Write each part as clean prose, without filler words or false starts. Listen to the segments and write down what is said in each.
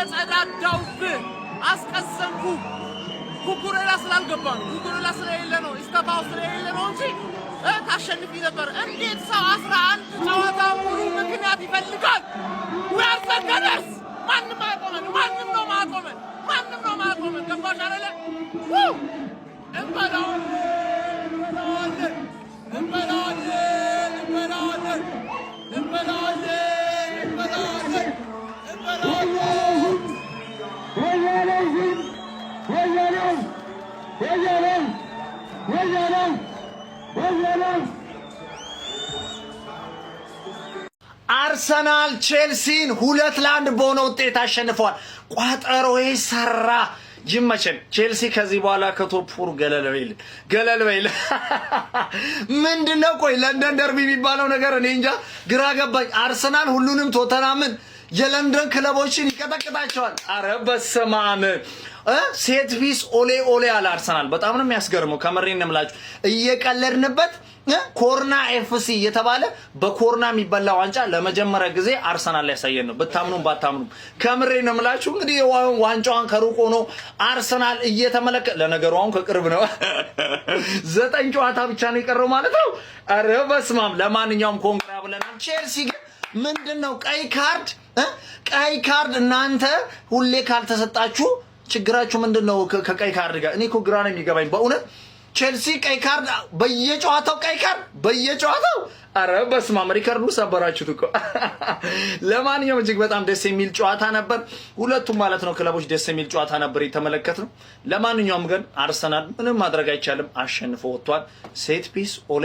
ተጸዳዳውብ አስቀሰምኩ ኩኩሬላ ስላልገባ ነው ኩኩሬላ ስለሌለ ነው ኢስታፋው ስለሌለ ነው እንጂ ታሸንፊ ነበር እንዴት ሰው 11 ጨዋታ ሙሉ ምክንያት ይፈልጋል ወርፈከደስ ማንም ነው ማቆመን ገባሽ አይደለ አርሰናል ቼልሲን 2-1 በሆነ ውጤት አሸንፏል። ቋጠሮዬ ሰራ ይመቸን። ቼልሲ ከዚህ በኋላ ከቶፕ 4 ገለል በይል ምንድነው? ቆይ ለንደን ደርቢ የሚባለው ነገር እኔ እንጃ ግራ ገባኝ። አርሰናል ሁሉንም ቶተናምን የለንደን ክለቦችን ይቀጠቅጣቸዋል። አረ በስመ አብ ሴት ፒስ ኦሌ አለ አርሰናል። በጣም ነው የሚያስገርመው። ከመሬን ነው የምላችሁ እየቀለድንበት ኮርና ኤፍሲ የተባለ በኮርና የሚበላ ዋንጫ ለመጀመሪያ ጊዜ አርሰናል ላይ ያሳየን ነው። በታምኑም ባታምኑም ከመሬን ነው የምላችሁ። እንግዲህ ዋንጫውን ከሩቅ ሆኖ አርሰናል እየተመለከተ ለነገሩ አሁን ከቅርብ ነው 9 ጨዋታ ብቻ ነው የቀረው ማለት ነው። አረ በስመ አብ ለማንኛውም ኮንግራ ብለናል። ቼልሲ ግን ምንድነው ቀይ ካርድ እናንተ ሁሌ ካልተሰጣችሁ ችግራችሁ ምንድነው? ከቀይ ካርድ ጋር እኔ እኮ ግራ ነው የሚገባኝ በእውነት ቼልሲ ቀይ ካርድ በየጨዋታው አረ በስመ አብ ሪከርዱ ሰበራችሁት እኮ። ለማንኛውም እጅግ በጣም ደስ የሚል ጨዋታ ነበር። ሁለቱም ማለት ነው ክለቦች ደስ የሚል ጨዋታ ነበር የተመለከትነው። ለማንኛውም ግን አርሰናል ምንም ማድረግ አይቻልም አሸንፎ ወጥቷል። ሴት ፒስ ኦሌ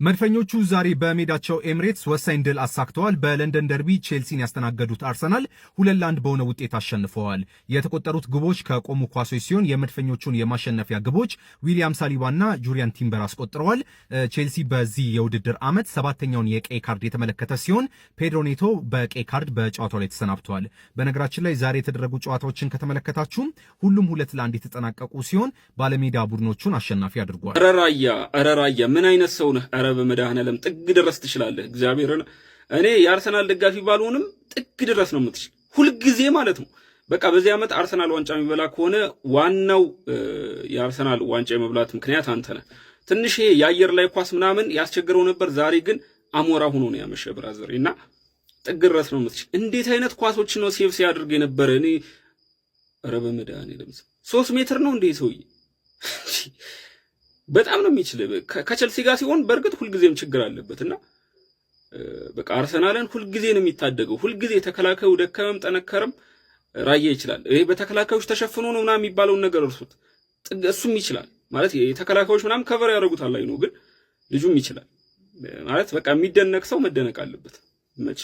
መድፈኞቹ ዛሬ በሜዳቸው ኤምሬትስ ወሳኝ ድል አሳክተዋል። በለንደን ደርቢ ቼልሲን ያስተናገዱት አርሰናል 2-1 በሆነ ውጤት አሸንፈዋል። የተቆጠሩት ግቦች ከቆሙ ኳሶች ሲሆን የመድፈኞቹን የማሸነፊያ ግቦች ዊሊያም ሳሊባና ጁሪያን ቲምበር አስቆጥረዋል። ቼልሲ በዚህ የውድድር ዓመት 7ኛውን የቀይ ካርድ የተመለከተ ሲሆን ፔድሮ ኔቶ በቀይ ካርድ በጨዋታው ላይ ተሰናብተዋል። በነገራችን ላይ ዛሬ የተደረጉ ጨዋታዎችን ከተመለከታችሁም ሁሉም 2-1 የተጠናቀቁ ሲሆን ባለሜዳ ቡድኖቹን አሸናፊ አድርጓል። አረራያ ምን አይነት ሰው ነህ? በመድኃኔዓለም ጥግ ድረስ ትችላለህ። እግዚአብሔርን እኔ የአርሰናል ደጋፊ ባልሆንም ጥግ ድረስ ነው የምትችል ሁልጊዜ ማለት ነው። በቃ በዚህ ዓመት አርሰናል ዋንጫ የሚበላ ከሆነ ዋናው የአርሰናል ዋንጫ የመብላት ምክንያት አንተ ነህ። ትንሽ የአየር ላይ ኳስ ምናምን ያስቸግረው ነበር። ዛሬ ግን አሞራ ሆኖ ነው ያመሸ ብራዘር እና ጥግ ድረስ ነው የምትችል። እንዴት አይነት ኳሶች ነው ሴቭ ሲያደርግ የነበረ እኔ ኧረ በመድኃኔዓለም 3 ሜትር ነው እንዴ ሰውዬ በጣም ነው የሚችል። ከቸልሲ ጋር ሲሆን በእርግጥ ሁልጊዜም ችግር አለበትና በቃ አርሰናልን ሁልጊዜ ነው የሚታደገው። ሁልጊዜ ተከላካዩ ደከመም ጠነከረም ራያ ይችላል። ይሄ በተከላካዮች ተሸፍኖ ነው ምናምን የሚባለውን ነገር እርሱት። እሱም ይችላል ማለት የተከላካዮች ምናምን ከቨር ያደርጉታል ላይ ነው፣ ግን ልጁም ይችላል ማለት በቃ የሚደነቅ ሰው መደነቅ አለበት። መች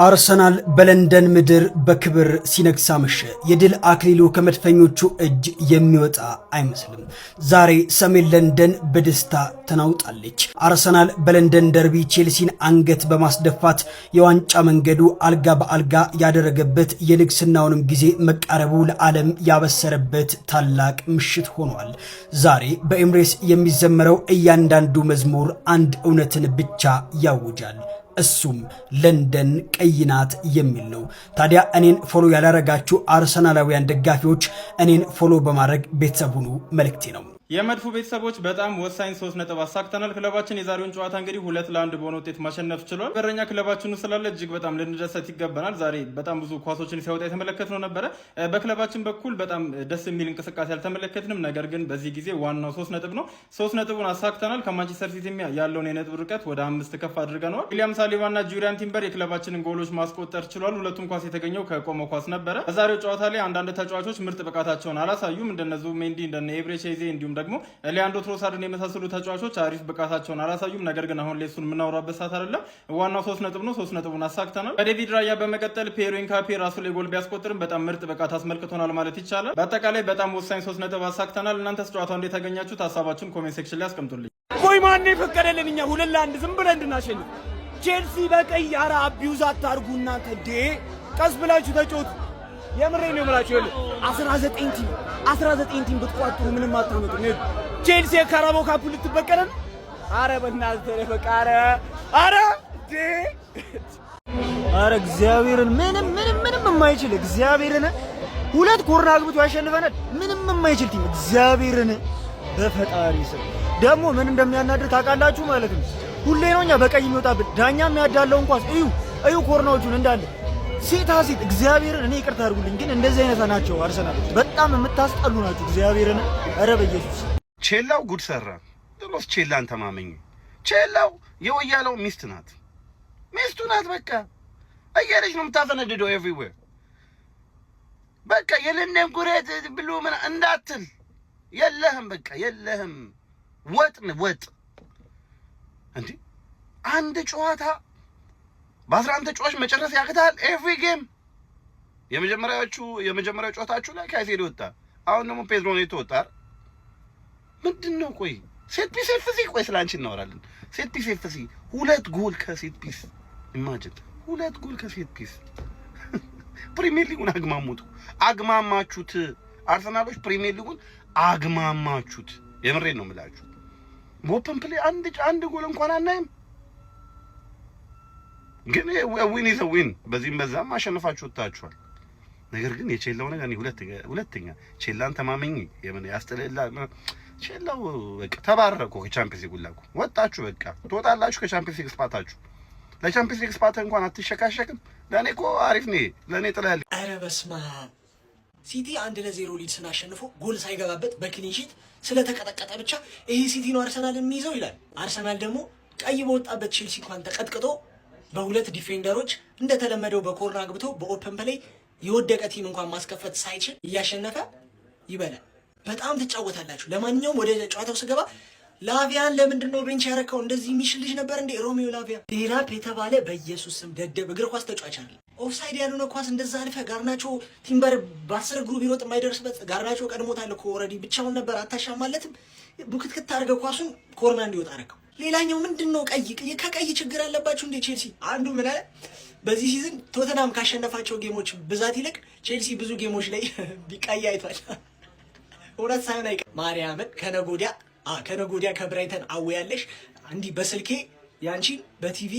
አርሰናል በለንደን ምድር በክብር ሲነግስ አመሸ። የድል አክሊሉ ከመድፈኞቹ እጅ የሚወጣ አይመስልም። ዛሬ ሰሜን ለንደን በደስታ ተናውጣለች። አርሰናል በለንደን ደርቢ ቼልሲን አንገት በማስደፋት የዋንጫ መንገዱ አልጋ በአልጋ ያደረገበት የንግስናውንም ጊዜ መቃረቡ ለዓለም ያበሰረበት ታላቅ ምሽት ሆኗል። ዛሬ በኤምሬትስ የሚዘመረው እያንዳንዱ መዝሙር አንድ እውነትን ብቻ ያውጃል። እሱም ለንደን ቀይ ናት የሚል ነው። ታዲያ እኔን ፎሎ ያላረጋችሁ አርሰናላውያን ደጋፊዎች እኔን ፎሎ በማድረግ ቤተሰብ ሁኑ መልእክቴ ነው። የመድፉ ቤተሰቦች በጣም ወሳኝ 3 ነጥብ አሳክተናል። ክለባችን የዛሬውን ጨዋታ እንግዲህ 2-1 በሆነ ውጤት ማሸነፍ ችሏል። በረኛ ክለባችን ስላለ እጅግ በጣም ልንደሰት ይገባናል። ዛሬ በጣም ብዙ ኳሶችን ሲያወጣ የተመለከትነው ነበረ። በክለባችን በኩል በጣም ደስ የሚል እንቅስቃሴ አልተመለከትንም። ነገር ግን በዚህ ጊዜ ዋናው 3 ነጥብ ነው። 3 ነጥቡን አሳክተናል። ከማንቸስተር ሲቲ ያለውን የነጥብ ርቀት ወደ 5 ከፍ አድርገናል። ዊሊያም ሳሊባና ጁሪያን ቲምበር የክለባችንን ጎሎች ማስቆጠር ችሏል። ሁለቱም ኳስ የተገኘው ከቆመ ኳስ ነበረ። በዛሬው ጨዋታ ላይ አንዳንድ ተጫዋቾች ምርጥ ብቃታቸውን አላሳዩም። እንደነዙ ሜንዲ እንደነ ኤብሬቼዜ እንዲሁም ደግሞ ሊያንድሮ ትሮሳርድን የመሳሰሉ ተጫዋቾች አሪፍ ብቃታቸውን አላሳዩም። ነገር ግን አሁን ሌሱን የምናወራበት ሰዓት አይደለም። ዋናው 3 ነጥብ ነው። 3 ነጥቡን አሳክተናል። በዴቪድ ራያ በመቀጠል ፔሮ ኢንካፔ ራሱ ላይ ጎል ቢያስቆጥርም በጣም ምርጥ ብቃት አስመልክቶናል ማለት ይቻላል። በአጠቃላይ በጣም ወሳኝ 3 ነጥብ አሳክተናል። እናንተስ ጨዋታው እንዴት ያገኛችሁት? ሀሳባችሁን ኮሜንት ሴክሽን ላይ አስቀምጡልኝ። ቆይ ማን ይፈቀደልን እኛ 2-1 ዝም ብለን እንድናሸንፍ? ቼልሲ በቀይ አራ አቢዩዝ አታርጉ እናንተ እንዴ! ቀስ ብላችሁ ተጫወቱ። የምሬን ነው የምላችሁ። 19 ቲም ብትቋጥሩ ምንም አታመጡም። ቼልሲ የካራባኦ ካፕ ልትበቀለን? አረ በእናትህ በቃ አረ እግዚአብሔርን ምንም የማይችል እግዚአብሔርን ሁለት ኮርና አግብቶ ያሸንፈናል። ምንም የማይችል ቲም እግዚአብሔርን በፈጣሪ ስም ደግሞ ምን እንደሚያናድር ታውቃላችሁ ማለት ነው። ሁሌ ነው እኛ በቀይ የሚወጣብን ዳኛ የሚያዳለውን ኳስ እዩ ኮርናዎቹን እንዳለ ሴት እግዚአብሔርን እኔ ይቅርታ አድርጉልኝ፣ ግን እንደዚህ አይነት ናቸው አርሰናል። በጣም የምታስጠሉ ናችሁ እግዚአብሔርን። ኧረ በኢየሱስ ቼላው ጉድ ሰራ። ድሮስ ቼላን ተማመኝ። ቼላው የወያለው ሚስቱ ናት። በቃ እያለች ነው የምታፈነድደው ኤቭሪዌር። በቃ የለንደን ጉሬት ብሎ ምን እንዳትል የለህም፣ በቃ የለህም። ወጥ እንዴ አንድ ጨዋታ በ11 ተጫዋች መጨረስ ያቅታል? ኤቭሪ ጌም የመጀመሪያው ጨዋታችሁ ላይ ካይሴዶ ወጣ። አሁን ደግሞ ፔድሮ ኔቶ ወጣ። ምንድነው? ቆይ ሴት ፒስ ኤፍሲ፣ ቆይ ስላንቺ እናወራለን። ሴት ፒስ ኤፍሲ 2 ጎል ከሴት ፒስ ኢማጂን፣ 2 ጎል ከሴት ፒስ። ፕሪሚየር ሊጉን አግማማችሁት። አርሰናሎች ፕሪሚየር ሊጉን አግማማችሁት። የምሬን ነው የምላችሁ። በኦፕን ፕሌይ አንድ ጎል እንኳን አናይም። ግን ዊን ኢዝ ዊን፣ በዚህም በዛም አሸንፋችሁ ወጣችኋል። ነገር ግን የቼላው ነገር እኔ ሁለተኛ ቼላን ተማመኝ የምን ያስተለላ ቼላው በቃ ተባረኩ። ከቻምፒየንስ ሊግ ላኩ ወጣችሁ፣ በቃ ትወጣላችሁ ከቻምፒየንስ ሊግ ስፓታችሁ። ለቻምፒየንስ ሊግ ስፓታ እንኳን አትሸካሸክም። ለኔ እኮ አሪፍ ነው። ለኔ ጥላል። ኧረ በስመ አብ። ሲቲ 1-0 ሊድስን አሸንፎ ጎል ሳይገባበት በክሊን ሺት ስለተቀጠቀጠ ብቻ ይሄ ሲቲ ነው አርሰናል የሚይዘው ይላል። አርሰናል ደግሞ ቀይ በወጣበት ቼልሲ እንኳን ተቀጥቅጦ በሁለት ዲፌንደሮች እንደተለመደው በኮርና አግብቶ በኦፕን ፕሌይ የወደቀ ቲም እንኳን ማስከፈት ሳይችል እያሸነፈ ይበላል። በጣም ትጫወታላችሁ። ለማንኛውም ወደ ጨዋታው ስገባ ላቪያን ለምንድን ነው ቤንች ያረከው? እንደዚህ የሚሽል ልጅ ነበር እንዴ ሮሜዮ ላቪያ? ዴራፕ የተባለ በኢየሱስ ስም ደደብ እግር ኳስ ተጫዋች አለ። ኦፍሳይድ ያልሆነ ኳስ እንደዛ አልፈ ጋርናቾ ቲምበር በ10 እግሩ ቢሮጥ የማይደርስበት ጋርናቾ ቀድሞታል እኮ ኦልሬዲ ብቻውን ነበር። አታሻማለትም። ቡክትክት አድርገው ኳሱን ኮርና እንዲወጣ አረከው። ሌላኛው ምንድነው? ከቀይ ችግር አለባችሁ እንዴ ቼልሲ? አንዱ ምን አለ በዚህ ሲዝን ቶተናም ካሸነፋቸው ጌሞች ብዛት ይልቅ ቼልሲ ብዙ ጌሞች ላይ ቢቀይ አይቷል። እውነት ሳይሆን አይቀር ማርያምን ከነጎዲያ ከብራይተን አወያለሽ እንዲህ በስልኬ ያንቺን በቲቪ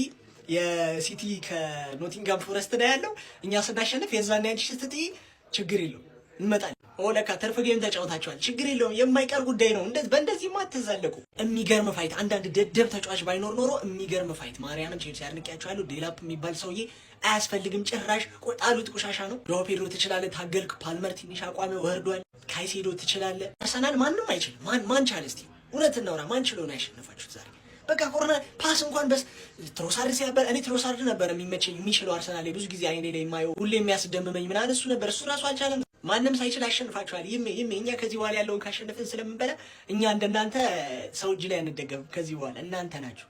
የሲቲ ከኖቲንጋም ፎረስት ላይ ያለው እኛ ስናሸንፍ የዛን ያንቺ ስትጥይ ችግር የለውም እንመጣለን። ኦለካ ተርፍ ጌም ተጫውታችኋል፣ ችግር የለውም የማይቀር ጉዳይ ነው። በእንደዚህ ማትዛለቁ። የሚገርም ፋይት። አንዳንድ ደደብ ተጫዋች ባይኖር ኖሮ የሚገርም ፋይት። ማርያምን ቼልሲ አድንቄያችኋለሁ። ዴላፕ የሚባል ሰውዬ አያስፈልግም ጭራሽ። ጣሉት፣ ቆሻሻ ነው። ጆ ፔድሮ ትችላለህ፣ ታገልክ። ፓልመር ትንሽ አቋሚ ወርዷል። ካይሴዶ ትችላለህ። አርሰናል ማንም አይችልም። ማን ቻለ? እስቲ እውነት እናውራ። ማን ችሎ ነው ያሸነፋችሁት ዛሬ? በቃ ኮርና ፓስ እንኳን ትሮሳርድ ሲያበር እኔ ትሮሳርድ ነበር የሚችለው አርሰናል ብዙ ጊዜ አይኔ ላይ የማየው ሁሌ የሚያስደምመኝ ምናምን እሱ ነበር። እሱ ራሱ አልቻለም። ማንም ሳይችል አሸንፋችኋል። ይሜ እኛ ከዚህ በኋላ ያለውን ካሸነፍን ስለምንበላ እኛ እንደናንተ ሰው እጅ ላይ አንደገም። ከዚህ በኋላ እናንተ ናችሁ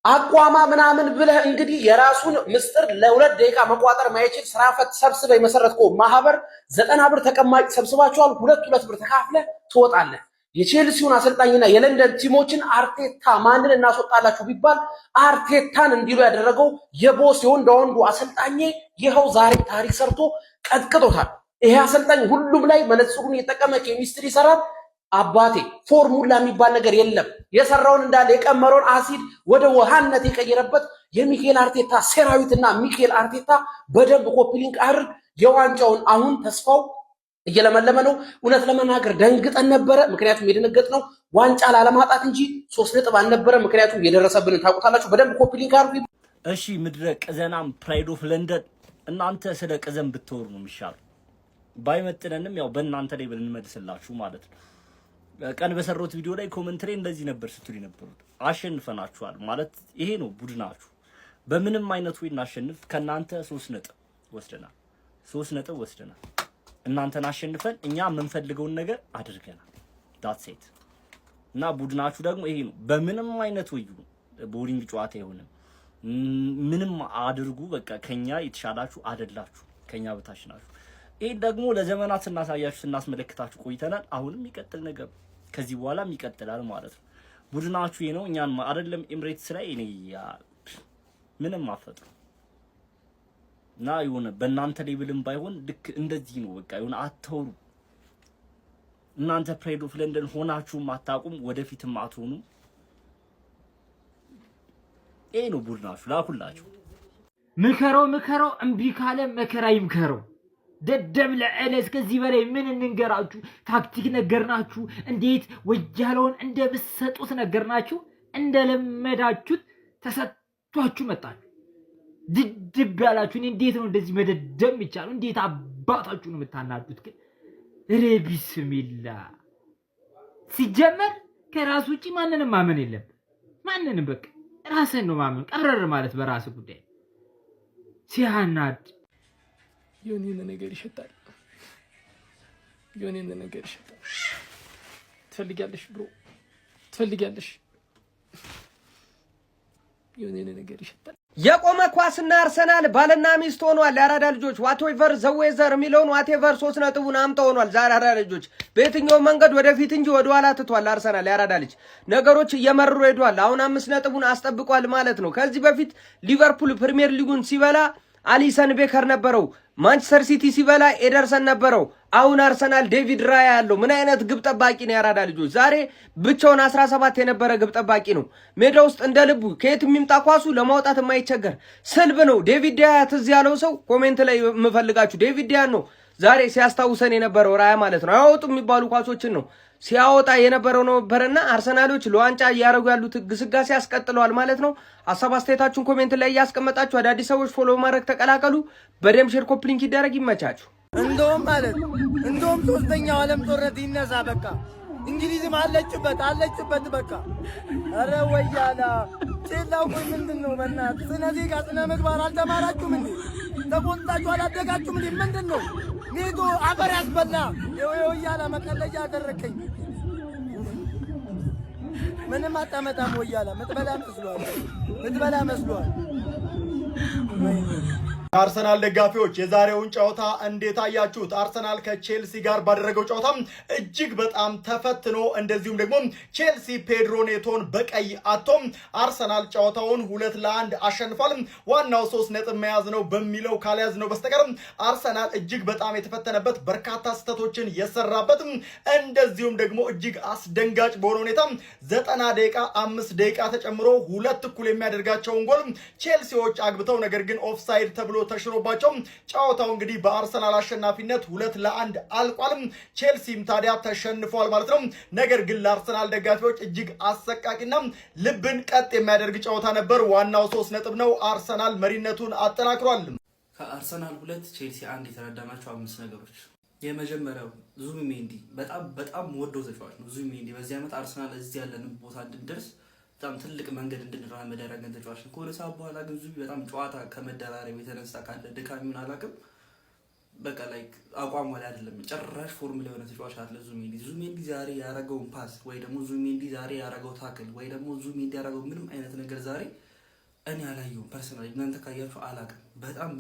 አቋማ ምናምን ብለህ እንግዲህ የራሱን ምስጥር ለ2 ደቂቃ መቋጠር ማይችል ስራ ፈት ሰብስበህ የመሰረትከው ማህበር 90 ብር ተቀማጭ ሰብስባችኋል። 2 ብር ተካፍለህ ትወጣለህ። የቼልሲውን አሰልጣኝና የለንደን ቲሞችን አርቴታ ማንን እናስወጣላችሁ ቢባል አርቴታን እንዲሉ ያደረገው የቦስ የወንዱ አሰልጣኝ ይኸው ዛሬ ታሪክ ሰርቶ ቀጥቅጦታል። ይሄ አሰልጣኝ ሁሉም ላይ መነጽሩን የተጠቀመ ኬሚስትሪ ይሰራል። አባቴ ፎርሙላ የሚባል ነገር የለም። የሰራውን እንዳለ የቀመረውን አሲድ ወደ ውሃነት የቀየረበት የሚኬል አርቴታ ሰራዊትና ሚኬል አርቴታ በደንብ ኮፒሊንግ አድርግ። የዋንጫውን አሁን ተስፋው እየለመለመ ነው። እውነት ለመናገር ደንግጠን ነበረ። ምክንያቱም የደነገጥነው ዋንጫ ላለማጣት እንጂ 3 ነጥብ አልነበረ። ምክንያቱም የደረሰብንን ታውቁታላችሁ። በደንብ ኮፒሊንግ አድርጉ። እሺ ምድረ ቅዘናም ፕራይድ ኦፍ ለንደን እናንተ ስለ ቅዘን ብትወሩ ነው የሚሻለው። ባይመጥነንም ያው በእናንተ ላይ ብንመልስላችሁ ማለት ነው። ቀን በሰሩት ቪዲዮ ላይ ኮሜንት ላይ እንደዚህ ነበር ስትሉ የነበሩት። አሸንፈናችኋል ማለት ይሄ ነው ቡድናችሁ። በምንም አይነት ወይ እናሸንፍ ከናንተ 3 ነጥብ ወስደናል። 3 ነጥብ ወስደናል። እናንተን አሸንፈን እኛ የምንፈልገውን ነገር አድርገናል። ዳትስ ኢት። እና ቡድናችሁ ደግሞ ይሄ ነው። በምንም አይነት ወይ ቦሪንግ ጨዋታ አይሆንም። ምንም አድርጉ፣ በቃ ከኛ የተሻላችሁ አይደላችሁ፣ ከኛ በታች ናችሁ። ይሄ ደግሞ ለዘመናት ስናሳያችሁ ስናስመለክታችሁ ቆይተናል። አሁንም ይቀጥል ነገር ከዚህ በኋላም ይቀጥላል ማለት ነው። ቡድናችሁ ይሄ ነው። እኛን አይደለም ኤምሬትስ ላይ እኔ ምንም አፈጥሩ እና የሆነ በእናንተ ሌብልም ባይሆን ልክ እንደዚህ ነው። በቃ የሆነ አተውሩ እናንተ ፕራይድ ኦፍ ለንደን ሆናችሁም አታውቁም፣ ወደፊትም አትሆኑም። ይሄ ነው ቡድናችሁ። ላኩላችሁ። ምከረው እምቢ ካለ መከራ ይምከረው። ደደም ለዕለ እስከዚህ በላይ ምን እንንገራችሁ? ታክቲክ ነገርናችሁ፣ እንዴት ወያለውን እንደብሰጡት ነገርናችሁ። እንደለመዳችሁት ተሰጥቷችሁ መጣችሁ። ድድብ ያላችሁ እንዴት ነው እንደዚህ መደደም ይቻላል? እንዴት አባታችሁ ነው የምታናዱት? ግን ቢስሚላ ሲጀመር ከራስ ውጪ ማንንም ማመን የለም። ማንንም በቃ ራስን ነው ማመን። ቀብረር ማለት በራስ ጉዳይ ሲያናድ የኔን ነገር ይሸጣል። የኔን ነገር ይሸጣል። ትፈልጊያለሽ ብሮ ትፈልጊያለሽ? የኔን ነገር ይሸጣል። የቆመ ኳስና አርሰናል ባልና ሚስት ሆኗል። የአራዳ ልጆች ዋትኤቨር ዘዌዘር የሚለውን ዋትኤቨር 3 ነጥቡን አምጣ ሆኗል። የአራዳ ልጆች በየትኛው መንገድ ወደፊት እንጂ ወደ ኋላ ትቷል። አርሰናል የአራዳ ልጅ ነገሮች እየመረሩ ሄዷል። አሁን 5 ነጥቡን አስጠብቋል ማለት ነው። ከዚህ በፊት ሊቨርፑል ፕሪሚየር ሊጉን ሲበላ አሊሰን ቤከር ነበረው። ማንቸስተር ሲቲ ሲበላ ኤደርሰን ነበረው። አሁን አርሰናል ዴቪድ ራያ ያለው ምን አይነት ግብ ጠባቂ ነው? ያራዳ ልጆች ዛሬ ብቻውን 17 የነበረ ግብ ጠባቂ ነው። ሜዳ ውስጥ እንደ ልቡ ከየት የሚምጣ ኳሱ ለማውጣት የማይቸገር ስልብ ነው። ዴቪድ ዳያ ትዝ ያለው ሰው ኮሜንት ላይ የምፈልጋችሁ ዴቪድ ዳያ ነው። ዛሬ ሲያስታውሰን የነበረው ራያ ማለት ነው። አያወጡ የሚባሉ ኳሶችን ነው ሲያወጣ የነበረው ነበርና አርሰናሎች ለዋንጫ እያደረጉ ያሉት ግስጋሴ ያስቀጥለዋል ማለት ነው። ሀሳብ አስተያየታችሁን ኮሜንት ላይ እያስቀመጣችሁ አዳዲስ ሰዎች ፎሎ ማድረግ ተቀላቀሉ። በደም ሼር ኮፕሊንክ ይደረግ። ይመቻችሁ። እንደውም ሶስተኛው ዓለም ጦርነት ይነሳ። በቃ እንግሊዝም አለችበት በቃ። አረ ወያላ ቼላው ቆይ ምንድነው? በእናትህ ስነ ዜጋ ስነ ምግባር አልተማራችሁም እንዴ? ተቆንጣችሁ አላደጋችሁም እንዴ? ምንድነው ኔቶ አፈር ያስበላ ወያላ መቀለጃ አደረከኝ። ምንም አታመጣም ወያላ። ምትበላ መስሏል። አርሰናል ደጋፊዎች የዛሬውን ጨዋታ እንዴት አያችሁት? አርሰናል ከቼልሲ ጋር ባደረገው ጨዋታ እጅግ በጣም ተፈትኖ እንደዚሁም ደግሞ ቼልሲ ፔድሮ ኔቶን በቀይ አቶም አርሰናል ጨዋታውን 2-1 አሸንፏል። ዋናው 3 ነጥብ መያዝ ነው በሚለው ካልያዝ ነው በስተቀር አርሰናል እጅግ በጣም የተፈተነበት በርካታ ስህተቶችን የሰራበት እንደዚሁም ደግሞ እጅግ አስደንጋጭ በሆነ ሁኔታ 90 ደቂቃ 5 ደቂቃ ተጨምሮ 2 እኩል የሚያደርጋቸውን ጎል ቼልሲዎች አግብተው ነገር ግን ኦፍሳይድ ተብሎ ተሽሮባቸው ጨዋታው እንግዲህ በአርሰናል አሸናፊነት 2-1 አልቋል። ቼልሲም ታዲያ ተሸንፏል ማለት ነው። ነገር ግን ለአርሰናል ደጋፊዎች እጅግ አሰቃቂና ልብን ቀጥ የሚያደርግ ጨዋታ ነበር። ዋናው 3 ነጥብ ነው። አርሰናል መሪነቱን አጠናክሯል። ከአርሰናል 2 ቼልሲ 1 የተረዳናቸው 5 ነገሮች። የመጀመሪያው ዙቢሜንዲ በጣም ወደው ተጫዋች ነው። ዙቢሜንዲ በዚህ ዓመት አርሰናል እዚህ ያለን ቦታ እንድንደርስ በጣም ትልቅ መንገድ እንድንራመድ ያደረገን ተጫዋች ነው። ከሆነ ሰዓት በኋላ ግን ዙቢ በጣም ጨዋታ ከመደራረብ የተነሳ ካለ ድካሚውን አላውቅም፣ በቃ ላይክ አቋም ላይ አይደለም፣ ጭራሽ ፎርም ላይ የሆነ ተጫዋች አለ ዙቢሜንዲ ዛሬ ያረገውን ፓስ ወይ ደግሞ ዙቢሜንዲ ዛሬ ያረገው ታክል ወይ ደግሞ ዙቢሜንዲ ያረገው ምንም አይነት ነገር ዛሬ እኔ አላየሁም። ፐርሰናሊ እናንተ ካያችሁ አላውቅም።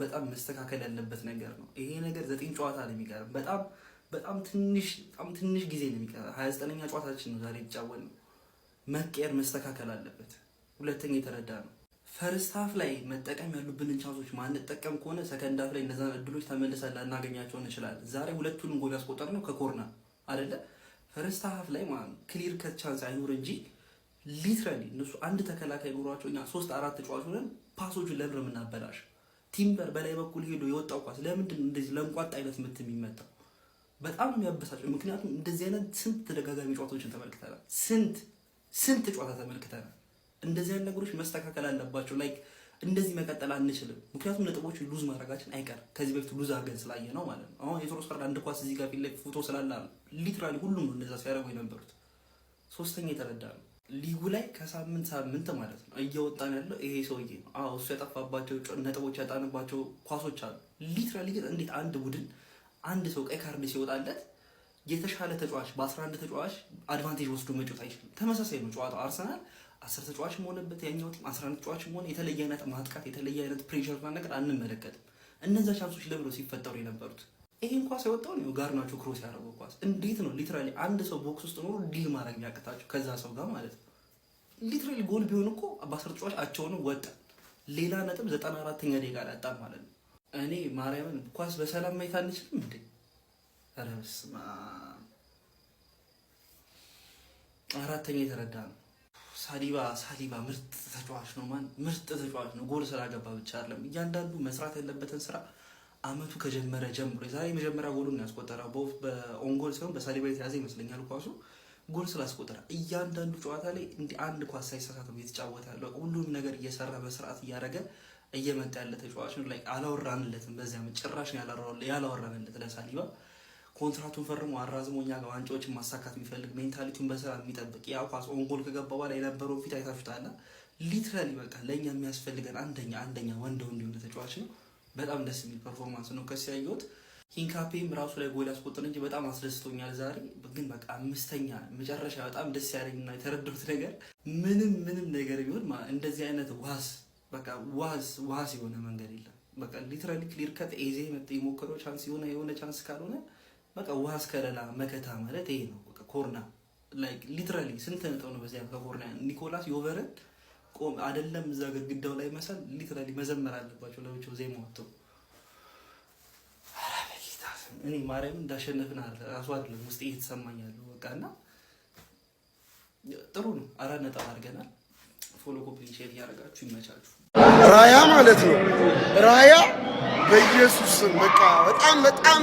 በጣም መስተካከል ያለበት ነገር ነው። ይሄ ነገር 9 ጨዋታ ነው የሚቀረው። በጣም ትንሽ ጊዜ ነው የሚቀረው። 29ኛ ጨዋታችን ነው ዛሬ የተጫወት ነው። መቀየር መስተካከል አለበት። ሁለተኛ የተረዳ ነው ፈርስት ሃፍ ላይ መጠቀም ያሉብንን ቻንሶች ማንጠቀም ከሆነ ሰከንድ ሃፍ ላይ እነዛን እድሎች ተመልሰን ላናገኛቸው እንችላለን። ዛሬ ሁለቱንም ጎል ያስቆጠርነው ከኮርና አይደለ? ፈርስት ሃፍ ላይ ማለት ክሊር ከት ቻንስ አይኖር እንጂ ሊትራሊ እነሱ አንድ ተከላካይ ኖሯቸው እኛ 3-4 ተጫዋች ሆነን ፓሶቹን ለምን የምናበላሽ? ቲምበር በላይ በኩል ሄዶ የወጣው ኳስ ለምንድን ነው እንደዚህ ለንቋጥ አይነት ምት የሚመጣው? በጣም የሚያበሳጨው። ምክንያቱም እንደዚህ አይነት ስንት ተደጋጋሚ ጨዋታዎችን ተመልክተናል። ስንት ጨዋታ ተመልክተናል። እንደዚህ አይነት ነገሮች መስተካከል አለባቸው። ላይክ እንደዚህ መቀጠል አንችልም። ምክንያቱም ነጥቦች ሉዝ ማድረጋችን አይቀርም። ከዚህ በፊት ሉዝ አድርገን ስላየ ነው ማለት ነው። አሁን የትሮስፈርድ አንድ ኳስ እዚህ ጋር ፊት ለፊት ፎቶ ስላለ ሊትራሊ ሁሉም ነው እንደዛ ሲያደርጉ የነበሩት። ሶስተኛ የተረዳ ነው ሊጉ ላይ ከሳምንት ማለት ነው እየወጣን ያለው ይሄ ሰውዬ ነው። አዎ እሱ ያጠፋባቸው ነጥቦች ያጣንባቸው ኳሶች አሉ። ሊትራሊ ግን እንዴት አንድ ቡድን አንድ ሰው ቀይ ካርድ ሲወጣለት የተሻለ ተጫዋች በ11 ተጫዋች አድቫንቴጅ ወስዶ መጫወት አይችልም? ተመሳሳይ ነው ጨዋታው። አርሰናል 10 ተጫዋች ሆነበት ያኛው ቲም 11 ተጫዋች ሆነ። የተለየ አይነት ማጥቃት የተለየ አይነት ፕሬሸር ነገር አንመለከትም። እነዛ ቻንሶች ለብሎ ሲፈጠሩ የነበሩት ይሄን ኳስ ያወጣው ነው ጋርናቾ ክሮስ ያደረገው ኳስ። እንዴት ነው ሊትራሊ አንድ ሰው ቦክስ ውስጥ ኖሮ ዲል ማድረግ ያቅታቸው ከዛ ሰው ጋር ማለት ነው? ሊትራሊ ጎል ቢሆን እኮ በ10 ተጫዋች አቸውን ወጣ። ሌላ ነጥብ 94ኛ ደቂቃ ላይ አጣ ማለት ነው። እኔ ማርያምን ኳስ በሰላም ማየት አንችልም እንዴ? ኧረ በስመ አብ አራተኛ የተረዳ ነው። ሳሊባ ምርጥ ተጫዋች ነው። ምርጥ ተጫዋች ነው። ጎል ስላገባ ብቻ አይደለም እያንዳንዱ መስራት ያለበትን ስራ አመቱ ከጀመረ ጀምሮ የዛሬ መጀመሪያ ጎሉን ያስቆጠረው በኦንጎል ሲሆን በሳሊባ የተያዘ ይመስለኛል ኳሱ ጎል ስላስቆጠረ እያንዳንዱ ጨዋታ ላይ እንዲህ አንድ ኳስ ሳይሳሳት ነው እየተጫወተ ያለው። ሁሉንም ነገር እየሰራ በስርዓት እያደረገ እየመጣ ያለ ተጫዋች ነው። ላይ አላወራንለትም። በዚያ ጭራሽ ያላወራንለት ለሳሊባ ኮንትራቱን ፈርሞ አራዝሞ እኛ ጋር ዋንጫዎችን ማሳካት የሚፈልግ ሜንታሊቲውን በስራ የሚጠብቅ ያ ኳስ ኦንጎል ከገባ በኋላ የነበረው ፊት አይታችሁታል። ሊትራሊ በቃ ለእኛ የሚያስፈልገን አንደኛ ወንደው እንዲሆነ ተጫዋች ነው። በጣም ደስ የሚል ፐርፎርማንስ ነው ከሱ ያየሁት። ሂንካፔም ራሱ ላይ ጎል ያስቆጠረ እንጂ በጣም አስደስቶኛል ዛሬ። ግን በቃ አምስተኛ መጨረሻ በጣም ደስ ያለኝና የተረዳሁት ነገር ምንም ነገር ቢሆን እንደዚህ አይነት ዋስ የሆነ መንገድ የለም። በቃ ሊትራሊ ክሊር ከት ኤዜ መጣ የሞከረው ቻንስ የሆነ ቻንስ ካልሆነ በቃ ዋስ ከለላ መከታ ማለት ይሄ ነው። በቃ ኮርና ላይክ ሊትራሊ ስንት ነጥብ ነው በዚያ ከኮርና ኒኮላስ ዮቨርን አይደለም እዛ ግድግዳው ላይ መሰል ሊትራሊ መዘመር አለባቸው ለብቻው ዜማ ወጥተው እኔ ማርያም እንዳሸነፍን ራሱ አይደለም ውስጥ እየተሰማኛል። በቃና ጥሩ ነው። 4 ነጥብ አድርገናል። ፎሎ ኮፒ ሼር ያደርጋችሁ ይመቻችሁ። ራያ ማለት ነው። ራያ በኢየሱስ በቃ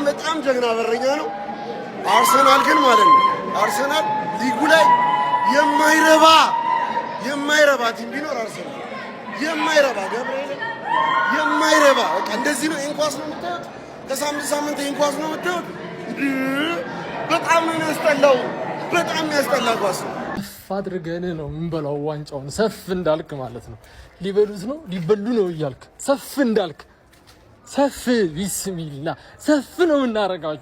በጣም ጀግና በረኛ ነው። አርሰናል ግን ማለት ነው አርሰናል ሊጉ ላይ የማይረባ ቲም ቢኖር አርሰናል የማይረባ ገብርኤል የማይረባ በቃ እንደዚህ ነው። እንኳስ ነው የምታዩት ከሳምንት እንኳስ ነው የምታዩት። በጣም ነው የሚያስጠላው። በጣም የሚያስጠላ ኳስ ነው። ሰፍ አድርገን ነው የምንበላው ዋንጫውን። ሰፍ እንዳልክ ማለት ነው ሊበሉት ነው ሊበሉ ነው እያልክ ሰፍ እንዳልክ ሰፍ ቢስሚላ ሰፍ ነው የምናረጋቸው።